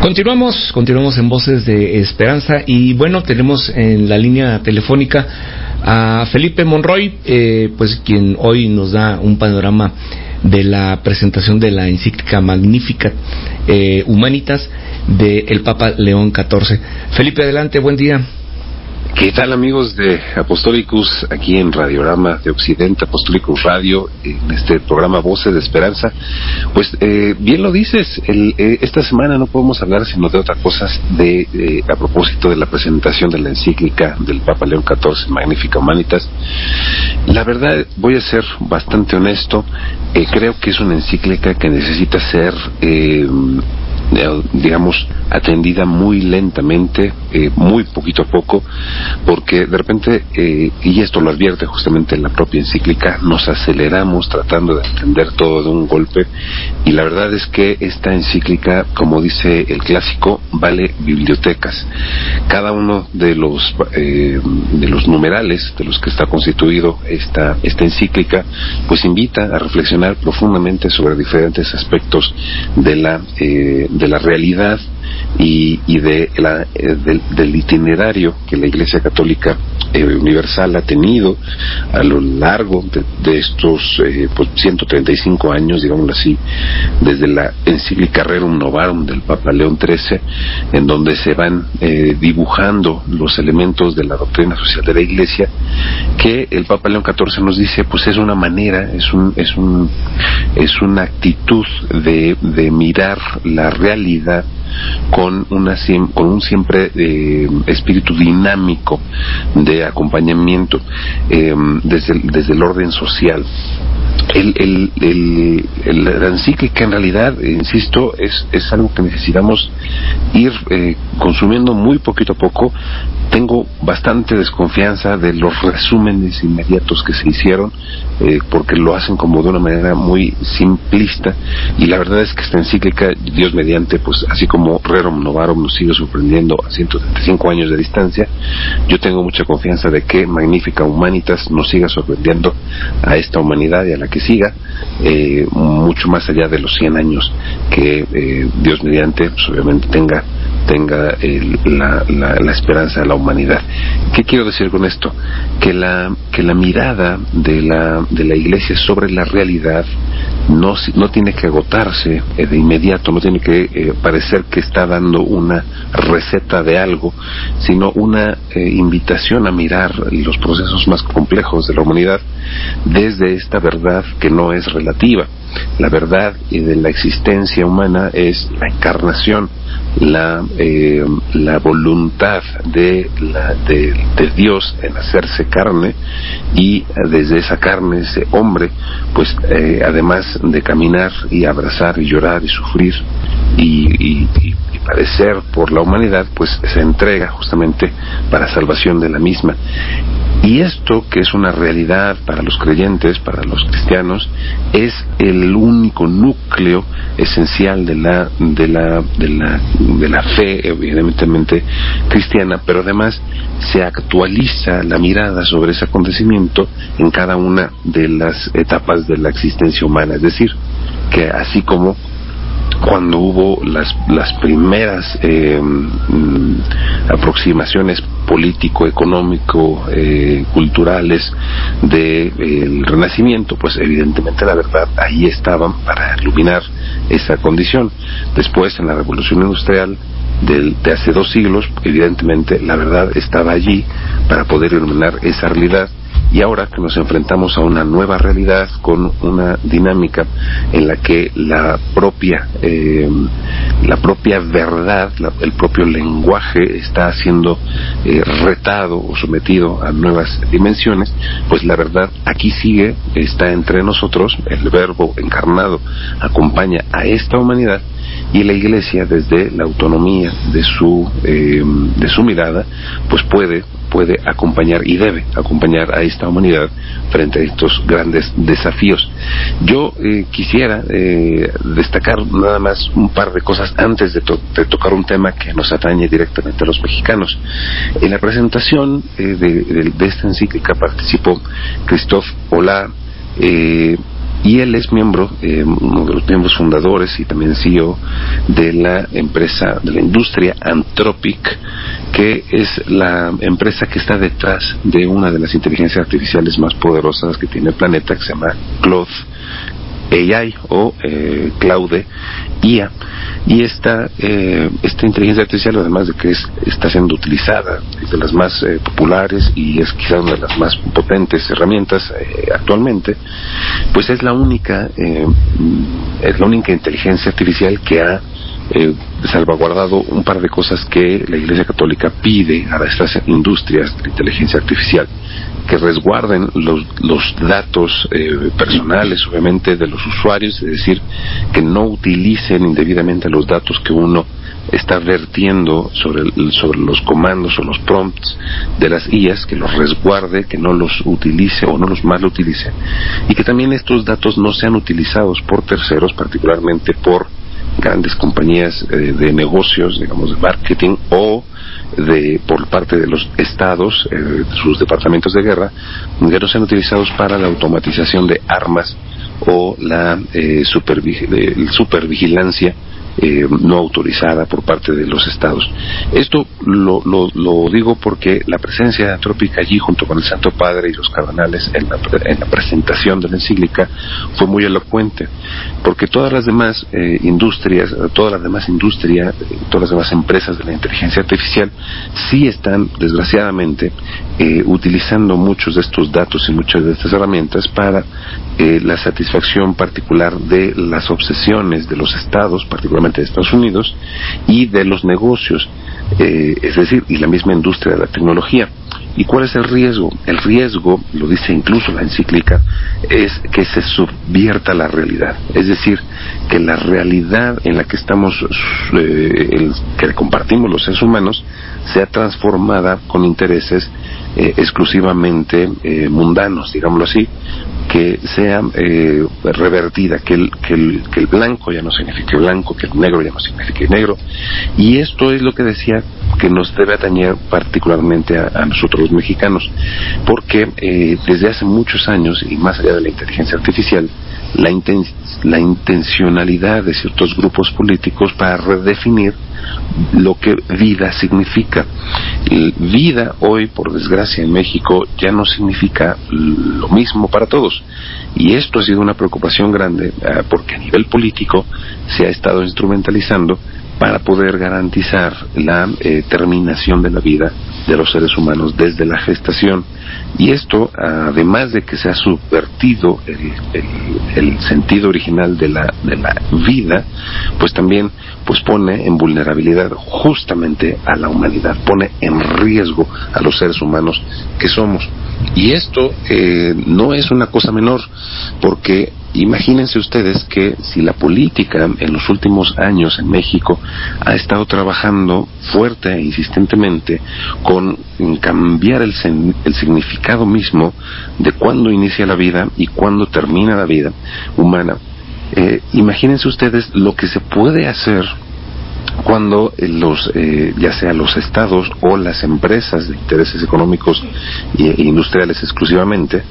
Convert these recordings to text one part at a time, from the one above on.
Continuamos en Voces de Esperanza y bueno, tenemos en la línea telefónica a Felipe Monroy, pues quien hoy nos da un panorama de la presentación de la encíclica Magnificat Humanitas del Papa León XIV. Felipe, adelante, buen día. ¿Qué tal, amigos de Apostolicus, aquí en Radiorama de Occidente, Apostolicus Radio, en este programa Voces de Esperanza? Pues bien lo dices, esta semana no podemos hablar sino de otras cosas a propósito de la presentación de la encíclica del Papa León XIV, Magnificat Humanitas. La verdad, voy a ser bastante honesto, creo que es una encíclica que necesita ser digamos, atendida muy lentamente, muy poquito a poco, porque de repente, y esto lo advierte justamente la propia encíclica, nos aceleramos tratando de entender todo de un golpe, y la verdad es que esta encíclica, como dice el clásico, vale bibliotecas. Cada uno de los numerales de los que está constituido esta encíclica, pues invita a reflexionar profundamente sobre diferentes aspectos de la realidad y del itinerario que la Iglesia Católica Universal ha tenido a lo largo de estos 135 años, digámoslo así, desde la encíclica Rerum Novarum del Papa León XIII, en donde se van dibujando los elementos de la doctrina social de la Iglesia, que el Papa León XIV nos dice, pues es una manera, es una actitud de mirar la realidad con un siempre espíritu dinámico de acompañamiento desde el orden social. La encíclica en realidad, insisto, es algo que necesitamos ir consumiendo muy poquito a poco. Tengo bastante desconfianza de los resúmenes inmediatos que se hicieron, porque lo hacen como de una manera muy simplista, y la verdad es que esta encíclica, Dios mediante, pues así como Rerum Novarum nos sigue sorprendiendo a 135 años de distancia, yo tengo mucha confianza de que Magnificat Humanitas nos siga sorprendiendo a esta humanidad y a la que siga, mucho más allá de los 100 años que Dios mediante, pues obviamente tenga la esperanza de la humanidad. ¿Qué quiero decir con esto? Que la mirada de la Iglesia sobre la realidad no tiene que agotarse de inmediato, no tiene que parecer que está dando una receta de algo, sino una invitación a mirar los procesos más complejos de la humanidad desde esta verdad que no es relativa. La verdad de la existencia humana es la encarnación, la voluntad de Dios en hacerse carne, y desde esa carne, ese hombre, pues además de caminar y abrazar y llorar y sufrir y padecer por la humanidad, pues se entrega justamente para salvación de la misma. Y esto, que es una realidad para los creyentes, para los cristianos, es el único núcleo esencial de la fe, evidentemente cristiana, pero además se actualiza la mirada sobre ese acontecimiento en cada una de las etapas de la existencia humana. Es decir, que así como cuando hubo las primeras aproximaciones político, culturales del Renacimiento, pues evidentemente la verdad ahí estaban para iluminar esa condición. Después, en la Revolución Industrial de hace 2 siglos, evidentemente la verdad estaba allí para poder iluminar esa realidad. Y ahora que nos enfrentamos a una nueva realidad con una dinámica en la que la propia verdad, el propio lenguaje está siendo retado o sometido a nuevas dimensiones, pues la verdad aquí sigue, está entre nosotros, el Verbo encarnado acompaña a esta humanidad, y la Iglesia, desde la autonomía de su mirada, pues puede acompañar y debe acompañar a esta humanidad frente a estos grandes desafíos. Yo quisiera destacar nada más un par de cosas antes de tocar un tema que nos atañe directamente a los mexicanos. En la presentación de esta encíclica participó Christophe Hollá, y él es miembro, uno de los miembros fundadores y también CEO de la empresa, de la industria Anthropic, que es la empresa que está detrás de una de las inteligencias artificiales más poderosas que tiene el planeta, que se llama Claude AI o Claude IA. Y esta inteligencia artificial, además de que está siendo utilizada, es de las más populares y es quizá una de las más potentes herramientas actualmente, pues es la única inteligencia artificial que ha salvaguardado un par de cosas que la Iglesia Católica pide a estas industrias de inteligencia artificial: que resguarden los datos personales, obviamente, de los usuarios, es decir, que no utilicen indebidamente los datos que uno está vertiendo sobre los comandos o los prompts de las IAs, que los resguarde, que no los utilice o no los mal utilice, y que también estos datos no sean utilizados por terceros, particularmente por grandes compañías de negocios, digamos, de marketing, o por parte de los estados, sus departamentos de guerra, que no sean utilizados para la automatización de armas o la supervigilancia no autorizada por parte de los estados. Esto lo digo porque la presencia de Anthropic allí, junto con el Santo Padre y los cardenales, en la presentación de la encíclica, fue muy elocuente, porque todas las demás industrias, todas las demás empresas de la inteligencia artificial sí están, desgraciadamente, utilizando muchos de estos datos y muchas de estas herramientas para la satisfacción particular de las obsesiones de los estados, particularmente de Estados Unidos, y de los negocios, es decir, y la misma industria de la tecnología. ¿Y cuál es el riesgo? El riesgo, lo dice incluso la encíclica, es que se subvierta la realidad. Es decir, que la realidad en la que estamos, que compartimos los seres humanos, sea transformada con intereses exclusivamente mundanos, digámoslo así, que sea revertida, que el blanco ya no signifique blanco, que el negro ya no signifique negro. Y esto es lo que decía que nos debe atañer particularmente a nosotros los mexicanos, porque desde hace muchos años, y más allá de la inteligencia artificial, la intencionalidad de ciertos grupos políticos para redefinir lo que vida significa. Vida hoy, por desgracia, en México ya no significa lo mismo para todos, y esto ha sido una preocupación grande porque a nivel político se ha estado instrumentalizando para poder garantizar la terminación de la vida de los seres humanos desde la gestación. Y esto, además de que se ha subvertido el sentido original de la vida, pues también pone en vulnerabilidad justamente a la humanidad, pone en riesgo a los seres humanos que somos. Y esto no es una cosa menor, porque imagínense ustedes que si la política en los últimos años en México ha estado trabajando fuerte e insistentemente con cambiar el significado mismo de cuándo inicia la vida y cuándo termina la vida humana, imagínense ustedes lo que se puede hacer cuando ya sea los estados o las empresas de intereses económicos e industriales exclusivamente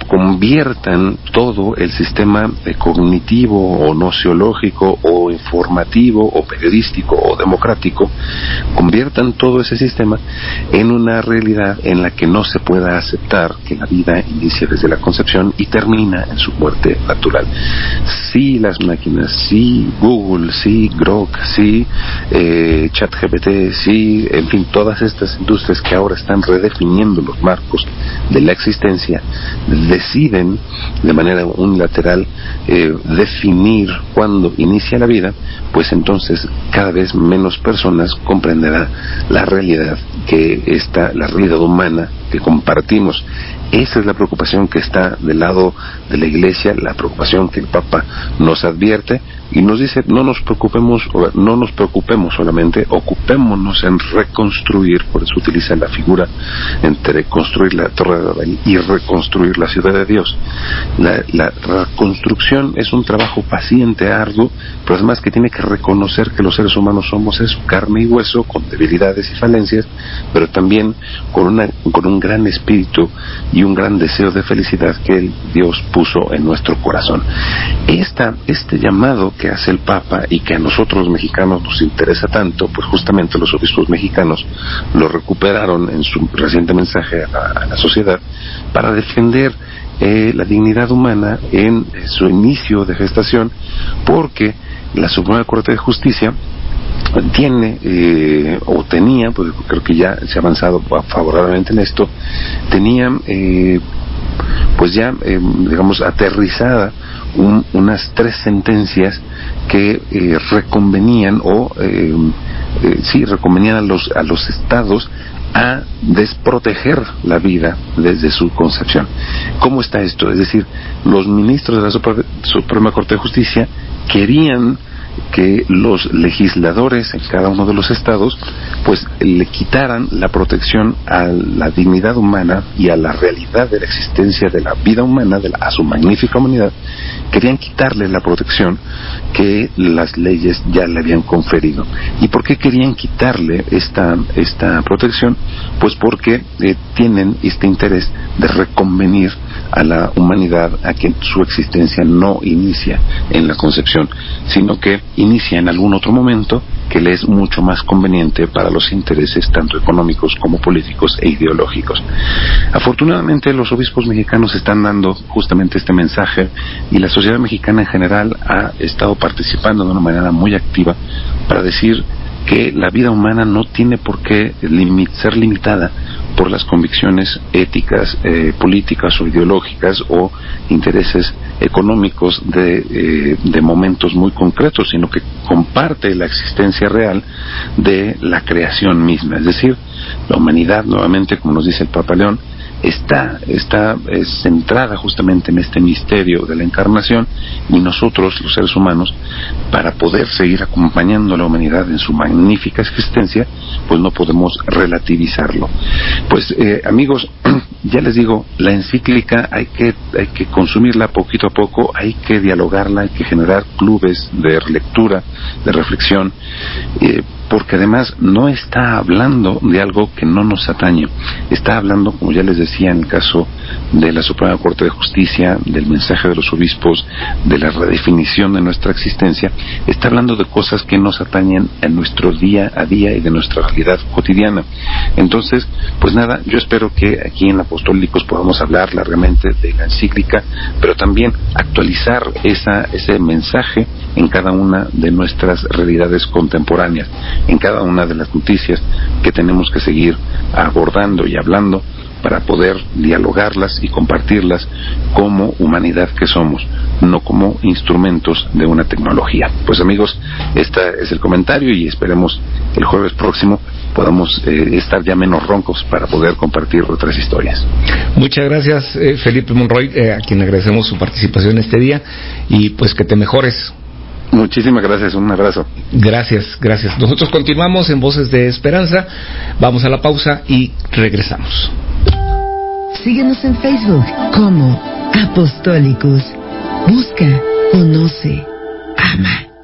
conviertan todo el sistema cognitivo o nociológico o informativo o periodístico o democrático, conviertan todo ese sistema en una realidad en la que no se pueda aceptar que la vida inicia desde la concepción y termina en su muerte natural. Sí, las máquinas, sí Google, sí Grok, sí ChatGPT, sí, en fin, todas estas industrias que ahora están redefiniendo los marcos de la existencia, deciden de manera unilateral definir cuándo inicia la vida, pues entonces cada vez menos personas comprenderán la realidad la realidad humana que compartimos. Esa es la preocupación que está del lado de la Iglesia, la preocupación que el Papa nos advierte, y nos dice, no nos preocupemos solamente, ocupémonos en reconstruir. Por eso utiliza la figura entre construir la Torre de Babel y reconstruir la ciudad de Dios. La reconstrucción es un trabajo paciente, arduo, pero además que tiene que reconocer que los seres humanos somos eso, carne y hueso, con debilidades y falencias, pero también con un gran espíritu y un gran deseo de felicidad que Dios puso en nuestro corazón. Este llamado que hace el Papa y que a nosotros los mexicanos nos interesa tanto, pues justamente los obispos mexicanos lo recuperaron en su reciente mensaje a la sociedad para defender la dignidad humana en su inicio de gestación, porque la Suprema Corte de Justicia tiene o tenía, pues creo que ya se ha avanzado favorablemente en esto, tenía pues ya digamos aterrizada unas 3 sentencias que reconvenían reconvenían a los estados a desproteger la vida desde su concepción. ¿Cómo está esto? Es decir, los ministros de la Suprema Corte de Justicia querían que los legisladores en cada uno de los estados pues le quitaran la protección a la dignidad humana y a la realidad de la existencia de la vida humana, a su magnífica humanidad. Querían quitarle la protección que las leyes ya le habían conferido. ¿Y por qué querían quitarle esta protección? Pues porque tienen este interés de reconvenir a la humanidad a que su existencia no inicia en la concepción, sino que inicia en algún otro momento que le es mucho más conveniente para los intereses tanto económicos como políticos e ideológicos. Afortunadamente los obispos mexicanos están dando justamente este mensaje y la sociedad mexicana en general ha estado participando de una manera muy activa para decir que la vida humana no tiene por qué ser limitada por las convicciones éticas, políticas o ideológicas o intereses económicos de momentos muy concretos, sino que comparte la existencia real de la creación misma. Es decir, la humanidad, nuevamente, como nos dice el Papa León, está centrada justamente en este misterio de la encarnación, y nosotros, los seres humanos, para poder seguir acompañando a la humanidad en su magnífica existencia, pues no podemos relativizarlo. Pues amigos, ya les digo, la encíclica hay que consumirla poquito a poco, hay que dialogarla, hay que generar clubes de lectura, de reflexión, porque además no está hablando de algo que no nos atañe. Está hablando, como ya les decía, en el caso de la Suprema Corte de Justicia, del mensaje de los obispos, de la redefinición de nuestra existencia, está hablando de cosas que nos atañen en nuestro día a día y de nuestra realidad cotidiana. Entonces, pues nada, yo espero que aquí en Apostólicos podamos hablar largamente de la encíclica, pero también actualizar ese mensaje en cada una de nuestras realidades contemporáneas, en cada una de las noticias que tenemos que seguir abordando y hablando para poder dialogarlas y compartirlas como humanidad que somos, no como instrumentos de una tecnología. Pues amigos, este es el comentario y esperemos que el jueves próximo podamos estar ya menos roncos para poder compartir otras historias. Muchas gracias, Felipe Monroy, a quien agradecemos su participación este día, y pues que te mejores. Muchísimas gracias, un abrazo. Gracias. Nosotros continuamos en Voces de Esperanza, vamos a la pausa y regresamos. Síguenos en Facebook como Apostólicos. Busca, conoce, ama.